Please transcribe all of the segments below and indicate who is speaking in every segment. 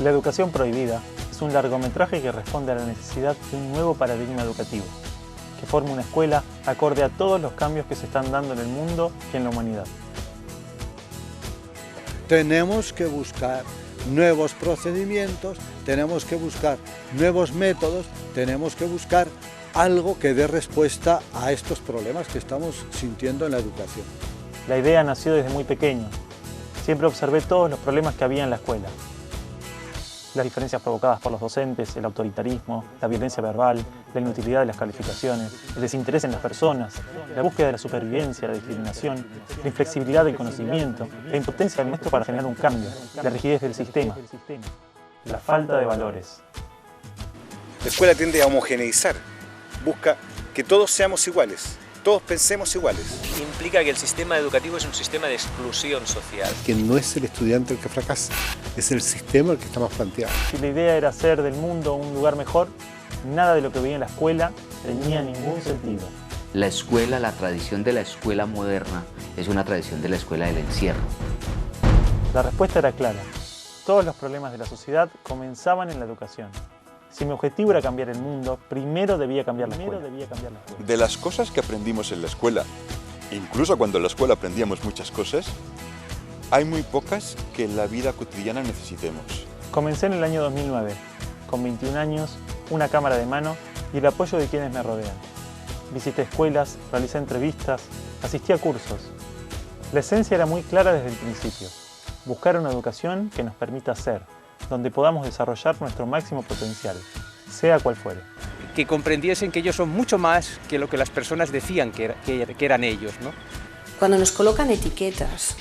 Speaker 1: La educación prohibida es un largometraje que responde a la necesidad de un nuevo paradigma educativo, que forme una escuela acorde a todos los cambios que se están dando en el mundo y en la humanidad.
Speaker 2: Tenemos que buscar nuevos procedimientos, tenemos que buscar nuevos métodos, tenemos que buscar algo que dé respuesta a estos problemas que estamos sintiendo en la educación.
Speaker 1: La idea nació desde muy pequeño. Siempre observé todos los problemas que había en la escuela. Las diferencias provocadas por los docentes, el autoritarismo, la violencia verbal, la inutilidad de las calificaciones, el desinterés en las personas, la búsqueda de la supervivencia, la discriminación, la inflexibilidad del conocimiento, la impotencia del maestro para generar un cambio, la rigidez del sistema, la falta de valores.
Speaker 3: La escuela tiende a homogeneizar, busca que todos seamos iguales, todos pensemos iguales.
Speaker 4: Implica que el sistema educativo es un sistema de exclusión social.
Speaker 5: Que no es el estudiante el que fracasa, es el sistema el que está más planteado.
Speaker 1: Si la idea era hacer del mundo un lugar mejor, nada de lo que veía en la escuela tenía ningún sentido.
Speaker 6: La escuela, la tradición de la escuela moderna, es una tradición de la escuela del encierro.
Speaker 1: La respuesta era clara. Todos los problemas de la sociedad comenzaban en la educación. Si mi objetivo era cambiar el mundo, primero debía cambiar la escuela.
Speaker 7: De las cosas que aprendimos en la escuela, incluso cuando en la escuela aprendíamos muchas cosas, hay muy pocas que en la vida cotidiana necesitemos.
Speaker 1: Comencé en el año 2009, con 21 años, una cámara de mano y el apoyo de quienes me rodean. Visité escuelas, realicé entrevistas, asistí a cursos. La esencia era muy clara desde el principio. Buscar una educación que nos permita ser, donde podamos desarrollar nuestro máximo potencial, sea cual fuere.
Speaker 8: Que comprendiesen que ellos son mucho más que lo que las personas decían que eran ellos, ¿no?
Speaker 9: Cuando nos colocan etiquetas,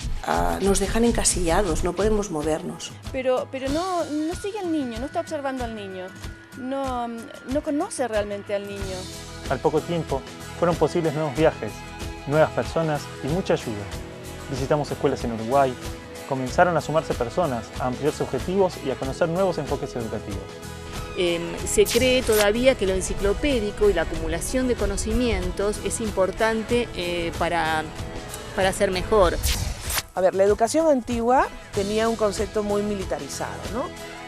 Speaker 9: nos dejan encasillados, no podemos movernos.
Speaker 10: Pero no sigue al niño, no está observando al niño, no conoce realmente al niño.
Speaker 1: Al poco tiempo, fueron posibles nuevos viajes, nuevas personas y mucha ayuda. Visitamos escuelas en Uruguay, comenzaron a sumarse personas, a ampliarse objetivos y a conocer nuevos enfoques educativos.
Speaker 11: Se cree todavía que lo enciclopédico y la acumulación de conocimientos es importante para ser mejor.
Speaker 12: A ver, la educación antigua tenía un concepto muy militarizado, ¿no?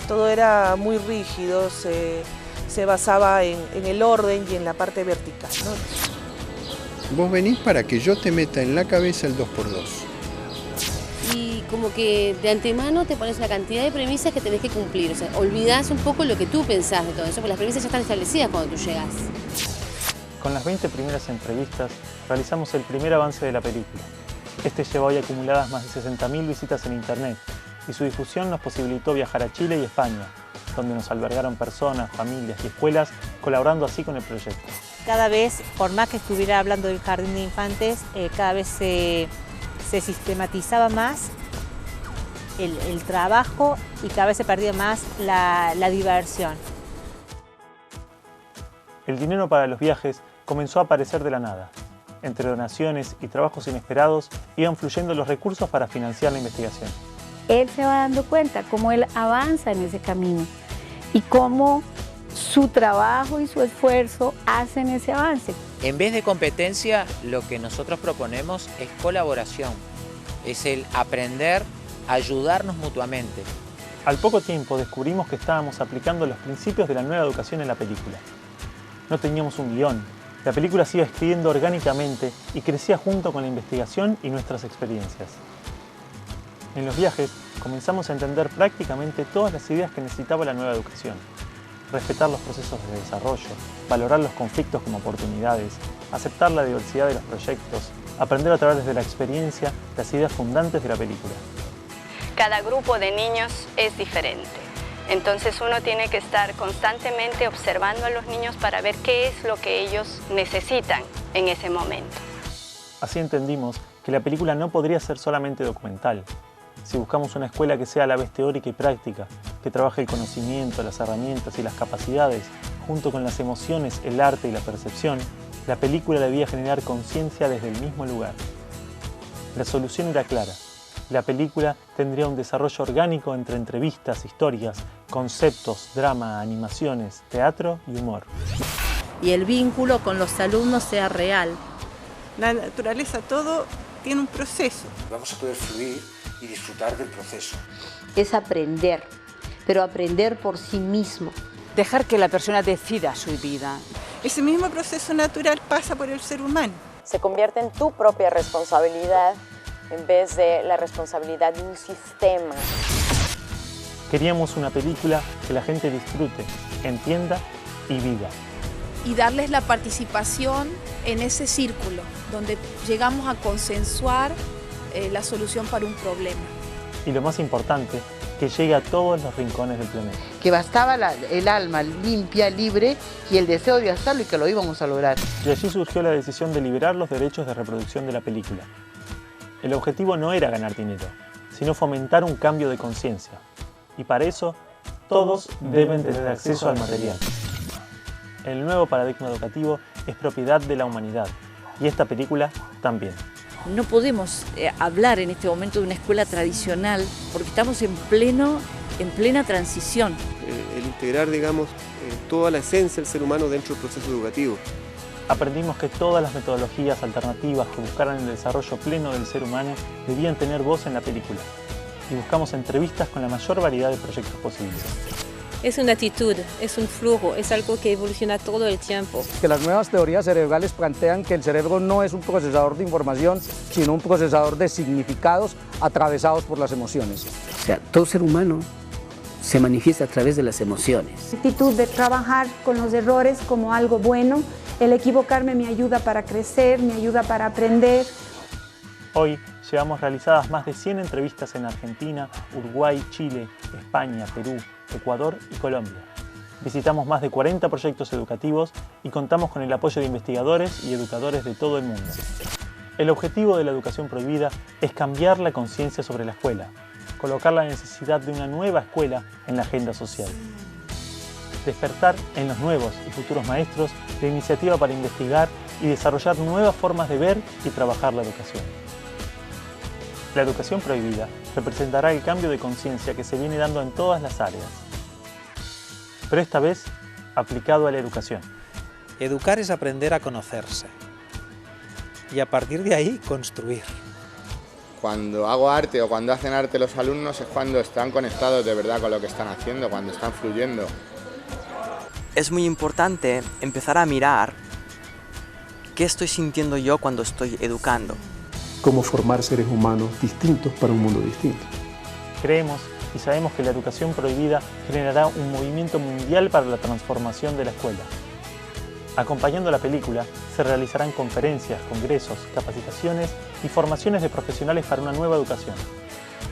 Speaker 12: Todo era muy rígido, se basaba en el orden y en la parte vertical, ¿no?
Speaker 5: Vos venís para que yo te meta en la cabeza el 2x2.
Speaker 11: Y como que de antemano te pones una cantidad de premisas que tenés que cumplir. O sea, olvidás un poco lo que tú pensás de todo eso, porque las premisas ya están establecidas cuando tú llegas.
Speaker 1: Con las 20 primeras entrevistas, realizamos el primer avance de la película. Este lleva hoy acumuladas más de 60.000 visitas en internet y su difusión nos posibilitó viajar a Chile y España, donde nos albergaron personas, familias y escuelas, colaborando así con el proyecto.
Speaker 13: Cada vez, por más que estuviera hablando del jardín de infantes, cada vez se sistematizaba más el trabajo y cada vez se perdía más la diversión.
Speaker 1: El dinero para los viajes comenzó a aparecer de la nada. Entre donaciones y trabajos inesperados iban fluyendo los recursos para financiar la investigación.
Speaker 14: Él se va dando cuenta cómo él avanza en ese camino y cómo su trabajo y su esfuerzo hacen ese avance.
Speaker 15: En vez de competencia, lo que nosotros proponemos es colaboración, es el aprender a ayudarnos mutuamente.
Speaker 1: Al poco tiempo descubrimos que estábamos aplicando los principios de la nueva educación en la película. No teníamos un guión, la película se iba escribiendo orgánicamente y crecía junto con la investigación y nuestras experiencias. En los viajes comenzamos a entender prácticamente todas las ideas que necesitaba la nueva educación. Respetar los procesos de desarrollo, valorar los conflictos como oportunidades, aceptar la diversidad de los proyectos, aprender a través de la experiencia las ideas fundantes de la película.
Speaker 16: Cada grupo de niños es diferente, entonces uno tiene que estar constantemente observando a los niños para ver qué es lo que ellos necesitan en ese momento.
Speaker 1: Así entendimos que la película no podría ser solamente documental. Si buscamos una escuela que sea a la vez teórica y práctica, que trabaje el conocimiento, las herramientas y las capacidades, junto con las emociones, el arte y la percepción, la película debía generar conciencia desde el mismo lugar. La solución era clara. La película tendría un desarrollo orgánico entre entrevistas, historias, conceptos, drama, animaciones, teatro y humor.
Speaker 17: Y el vínculo con los alumnos sea real.
Speaker 12: La naturaleza, todo tiene un proceso.
Speaker 3: Vamos a poder fluir y disfrutar del proceso.
Speaker 18: Es aprender, pero aprender por sí mismo.
Speaker 19: Dejar que la persona decida su vida.
Speaker 20: Ese mismo proceso natural pasa por el ser humano.
Speaker 21: Se convierte en tu propia responsabilidad en vez de la responsabilidad de un sistema.
Speaker 1: Queríamos una película que la gente disfrute, entienda y viva.
Speaker 22: Y darles la participación en ese círculo, donde llegamos a consensuar la solución para un problema.
Speaker 1: Y lo más importante, que llegue a todos los rincones del planeta.
Speaker 23: Que bastaba el alma limpia, libre y el deseo de hacerlo y que lo íbamos a lograr.
Speaker 1: Y allí surgió la decisión de liberar los derechos de reproducción de la película. El objetivo no era ganar dinero, sino fomentar un cambio de conciencia. Y para eso, todos deben tener acceso al material. El nuevo paradigma educativo es propiedad de la humanidad, y esta película también.
Speaker 24: No podemos hablar en este momento de una escuela tradicional porque estamos en plena transición.
Speaker 25: El integrar, digamos, toda la esencia del ser humano dentro del proceso educativo.
Speaker 1: Aprendimos que todas las metodologías alternativas que buscaran el desarrollo pleno del ser humano debían tener voz en la película. Y buscamos entrevistas con la mayor variedad de proyectos posibles.
Speaker 26: Es una actitud, es un flujo, es algo que evoluciona todo el tiempo.
Speaker 27: Que las nuevas teorías cerebrales plantean que el cerebro no es un procesador de información, sino un procesador de significados atravesados por las emociones.
Speaker 28: O sea, todo ser humano se manifiesta a través de las emociones.
Speaker 29: La actitud de trabajar con los errores como algo bueno, el equivocarme me ayuda para crecer, me ayuda para aprender.
Speaker 1: Hoy llevamos realizadas más de 100 entrevistas en Argentina, Uruguay, Chile, España, Perú, Ecuador y Colombia. Visitamos más de 40 proyectos educativos y contamos con el apoyo de investigadores y educadores de todo el mundo. El objetivo de la educación prohibida es cambiar la conciencia sobre la escuela, colocar la necesidad de una nueva escuela en la agenda social. Despertar en los nuevos y futuros maestros la iniciativa para investigar y desarrollar nuevas formas de ver y trabajar la educación. La educación prohibida representará el cambio de conciencia que se viene dando en todas las áreas, pero esta vez aplicado a la educación.
Speaker 30: Educar es aprender a conocerse y a partir de ahí construir.
Speaker 31: Cuando hago arte o cuando hacen arte los alumnos es cuando están conectados de verdad con lo que están haciendo, cuando están fluyendo.
Speaker 32: Es muy importante empezar a mirar qué estoy sintiendo yo cuando estoy educando.
Speaker 5: Cómo formar seres humanos distintos para un mundo distinto.
Speaker 1: Creemos y sabemos que la educación prohibida generará un movimiento mundial para la transformación de la escuela. Acompañando la película, se realizarán conferencias, congresos, capacitaciones y formaciones de profesionales para una nueva educación.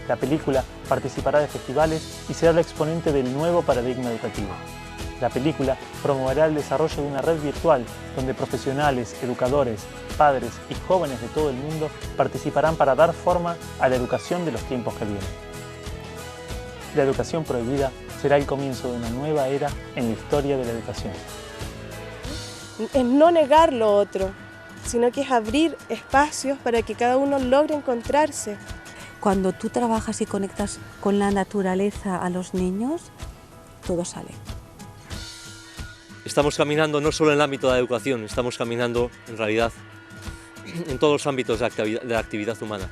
Speaker 1: La película participará de festivales y será el exponente del nuevo paradigma educativo. La película promoverá el desarrollo de una red virtual donde profesionales, educadores, padres y jóvenes de todo el mundo participarán para dar forma a la educación de los tiempos que vienen. La educación prohibida será el comienzo de una nueva era en la historia de la educación.
Speaker 33: Es no negar lo otro, sino que es abrir espacios para que cada uno logre encontrarse.
Speaker 34: Cuando tú trabajas y conectas con la naturaleza a los niños, todo sale.
Speaker 35: Estamos caminando no solo en el ámbito de la educación, estamos caminando en realidad en todos los ámbitos de la actividad humana.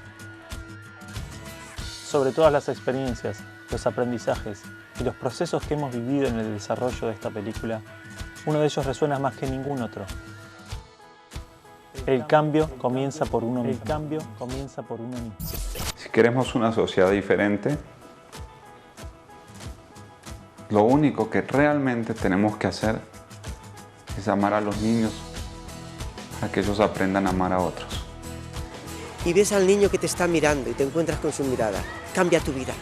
Speaker 1: Sobre todas las experiencias, los aprendizajes y los procesos que hemos vivido en el desarrollo de esta película, uno de ellos resuena más que ningún otro. El cambio comienza por uno mismo. El cambio comienza por uno mismo.
Speaker 36: Si queremos una sociedad diferente, lo único que realmente tenemos que hacer es amar a los niños para que ellos aprendan a amar a otros.
Speaker 37: Y ves al niño que te está mirando y te encuentras con su mirada. Cambia tu vida.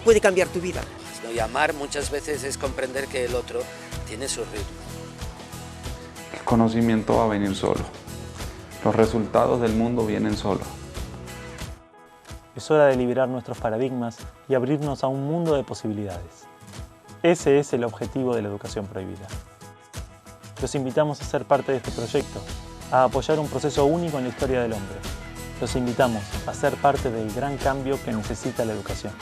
Speaker 37: Puede cambiar tu vida.
Speaker 38: Y amar muchas veces es comprender que el otro tiene su ritmo.
Speaker 36: El conocimiento va a venir solo. Los resultados del mundo vienen solos.
Speaker 1: Es hora de liberar nuestros paradigmas y abrirnos a un mundo de posibilidades. Ese es el objetivo de la educación prohibida. Los invitamos a ser parte de este proyecto, a apoyar un proceso único en la historia del hombre. Los invitamos a ser parte del gran cambio que necesita la educación.